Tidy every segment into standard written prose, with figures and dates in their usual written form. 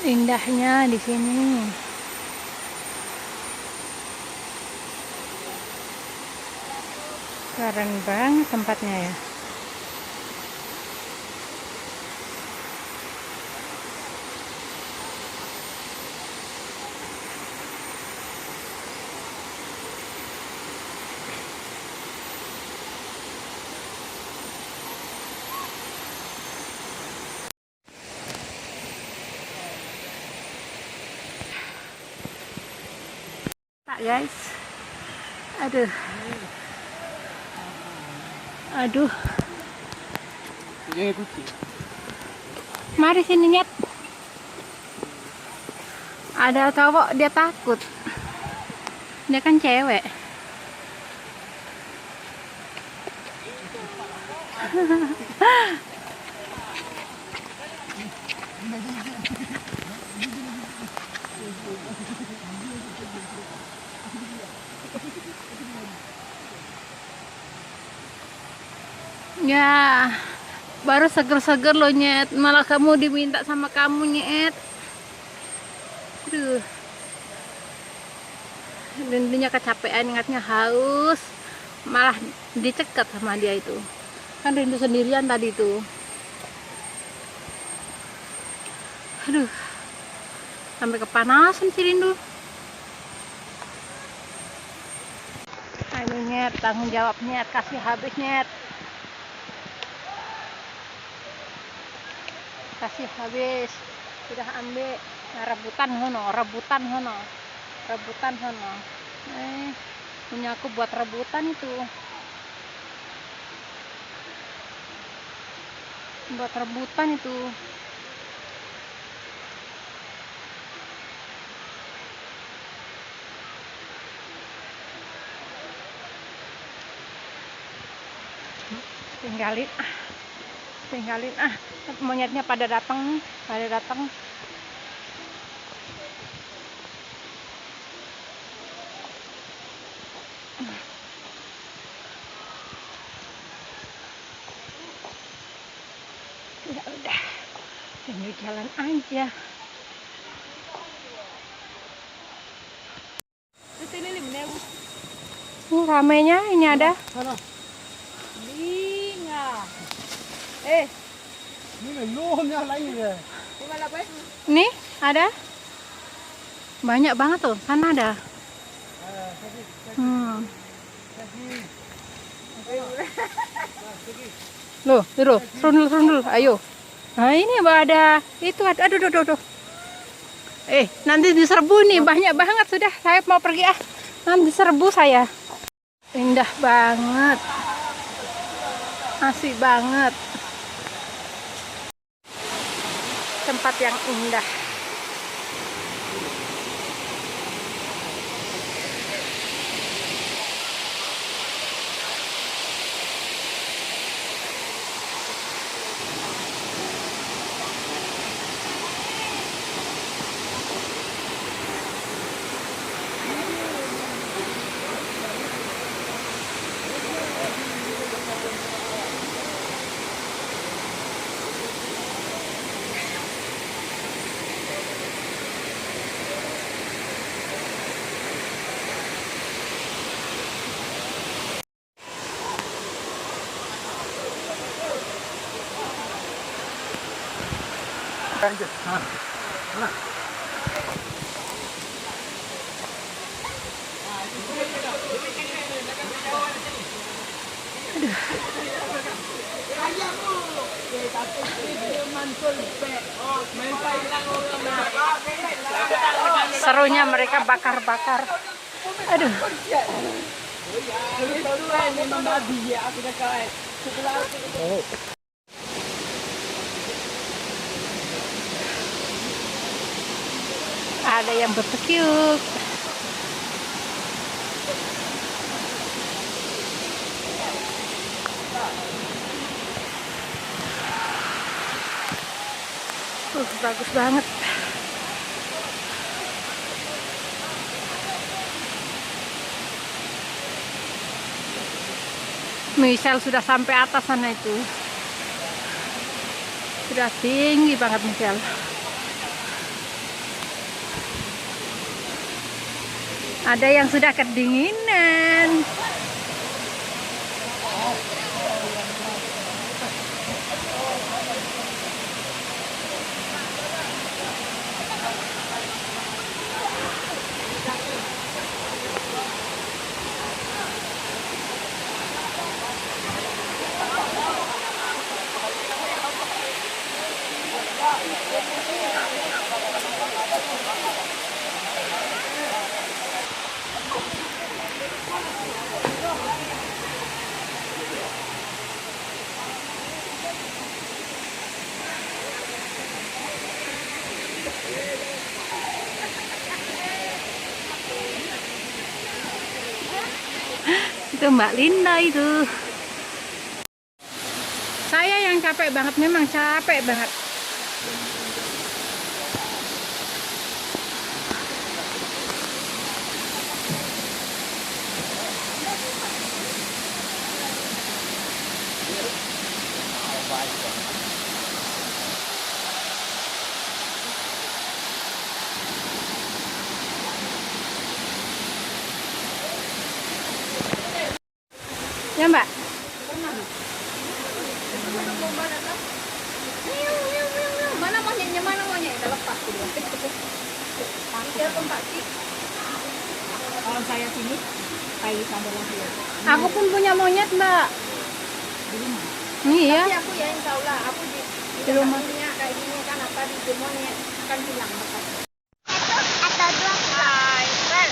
Indahnya di sini. Keren banget tempatnya ya. Pak guys. Aduh. Aduh. Mari sini Nyet. Ada cowok dia takut. Dia kan cewek. Ya, baru seger-seger loh Nyet, malah kamu diminta sama kamu Nyet. Aduh, intinya kecapean, ingatnya haus, malah dicekat sama dia itu. Kan rindu sendirian tadi itu. Aduh, sampai kepanasan si rindu. Ayo Nyet, tanggung jawab Nyet, kasih habis Nyet. Kasih habis, sudah ambil. Nah, rebutan hono. Punya aku buat rebutan itu, tinggalin monyetnya pada datang. Ya udah, tinggal jalan aja. Ramainya ini ada. Nih ada banyak banget tuh, sana ada. Loh, serundul, ayo. Nah ini ada itu, aduh. Nanti diserbu nih, banyak banget sudah. Saya mau pergi nanti diserbu saya. Indah banget, asik banget, tempat yang indah. Serunya mereka bakar-bakar. Aduh. Ada yang berpekiuk. Bagus banget. Michelle sudah sampai atas sana itu. Sudah tinggi banget Michelle. Ada yang sudah kedinginan. Itu Mbak Linda itu. Saya yang capek banget, memang capek banget. Ya Mbak. Mana monyetnya? Mana monyet? Udah lepas dulu. Kalau saya sini, kayak sambil lagi. Aku pun punya monyet Mbak. Di rumah. Iya. Tapi aku ya insya Allah, aku di rumah. punya kayak gini kan apa di monyet akan hilang. Atau dua Hai, Bel.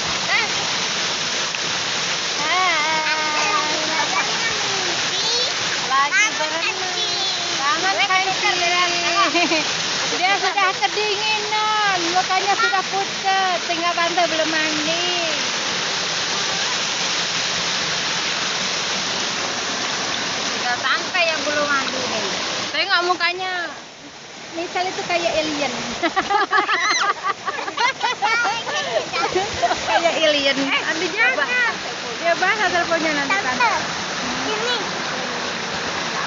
Lagi berenang. Tangan kancing. Dia sudah kedinginan, mukanya sudah pucat, tinggal tante belum mandi. Tinggal tante yang belum mandi nih. Tengok mukanya, misal itu kayak alien. Kayak alien. Andi jangan. Dia bahas teleponnya nanti tante. ini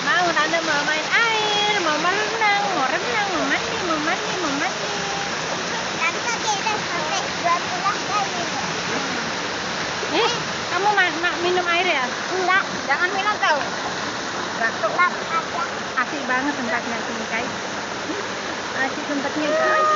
Nggak mau, tante mau main air, mau berenang, mau renang, mau mandi, mau mandi, mau mandi. tante kita sampai 12 kali. Kamu minum air ya? Enggak, Jangan minum tahu. Batuk. lap aja. Asik banget tempatnya sini guys. Asik tempatnya guys.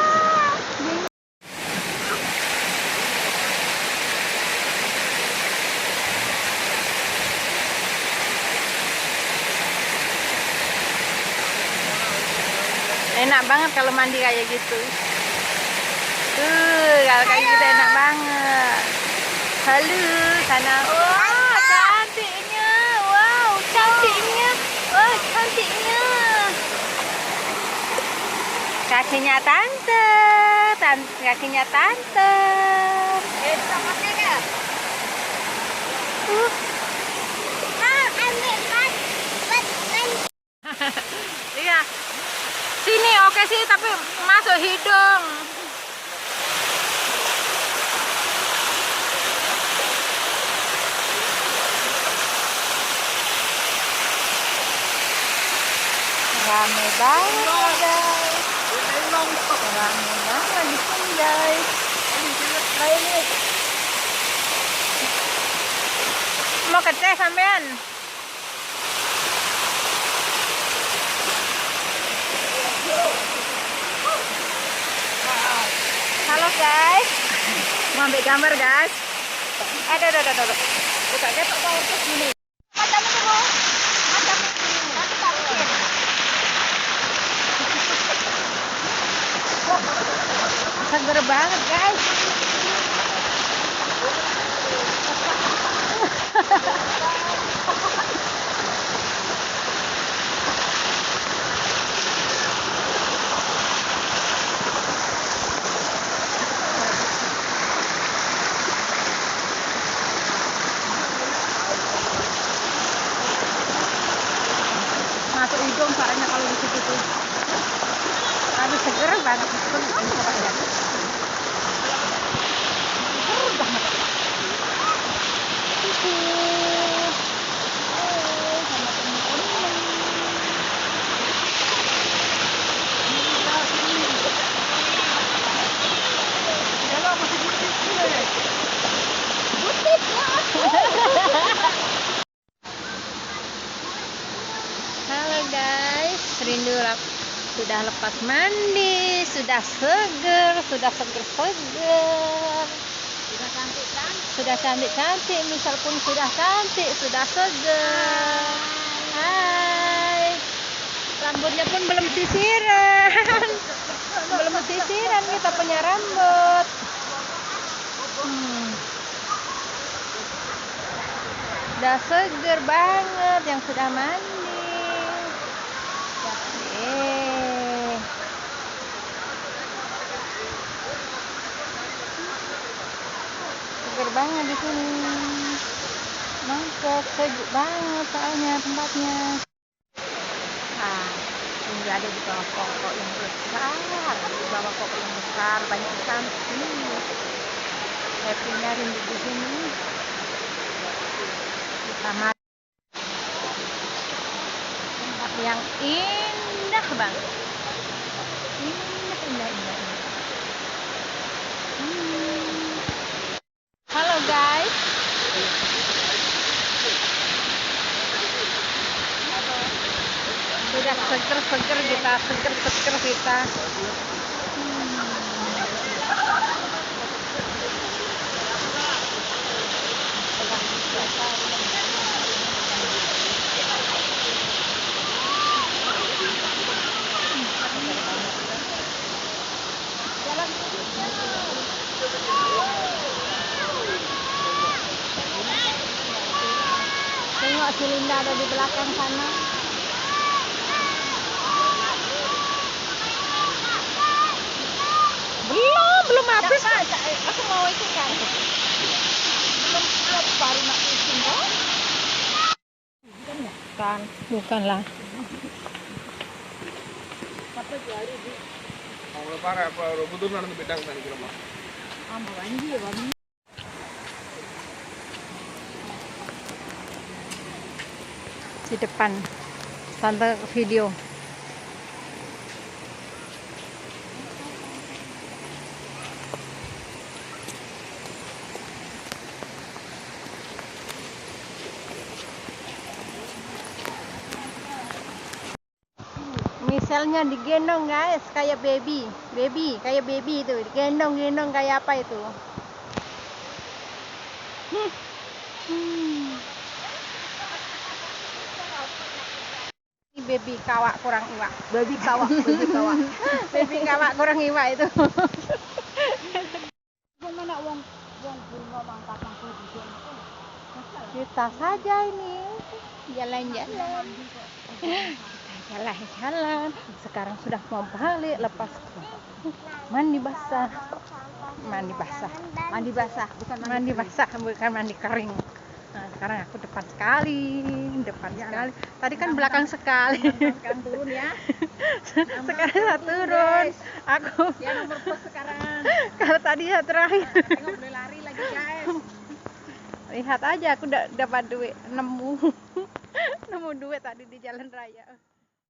Enak banget kalau mandi kayak gitu. Kalau kayak gitu enak banget. Halo, sana. Wah, cantiknya. Wow, cantiknya. Wah, cantiknya. Kakinya tante. Kakinya tante. Sama saya. Ambil pas, Iya. Sini oke sih, tapi masuk hidung. Rame banget guys. Rame banget di sini guys. Mau ke teh sampean? Halo guys. Mau ambil gambar guys. Aduh. Buka ketok power terus gini. Macam itu, Bu. Macam itu. Tapi tak bikin. Seger banget guys. Masuk hidung soalnya kalau di situ tuh. Tapi seger banget. Seger banget. Sudah lepas mandi, sudah seger, sudah seger-seger. Sudah cantik-cantik, misal pun sudah cantik, sudah seger. Hai. Rambutnya pun belum sisiran. Belum sisiran kita punya rambut. Udah seger banget yang sudah mandi. Seger banget di sini. Mantap, sejuk banget soalnya tempatnya. Ah, ini ada di bawah pokok yang besar. Di bawah pokok yang besar banyak cantik. Happy-nya rindu di sini. Sama tempat yang indah banget. Indah. Halo guys. Sudah seger kita, seger kita. Tengok si Linda ada di belakang sana. Belum habis. Aku mau itu kan. Belum baru nak pusing kok. Bukanlah. Di depan tante video. Misalnya digendong guys, kayak baby kayak baby itu, digendong kayak apa itu? Ini baby kawak kurang iwak. Baby kawak baby kawak kurang iwak itu. Kita saja ini jalan-jalan. Jalan-jalan. Sekarang sudah mau balik, lepas mandi basah, bukan mandi kering. Nah, sekarang aku depan sekali. Tadi kan belakang sekali. Turun ya. Sekarang saya turun. Aku. Ya nomor pos sekarang. Kalau tadi saya terakhir. Tengok boleh lari lagi guys. Lihat aja aku dapat duit, nemu duit tadi di jalan raya.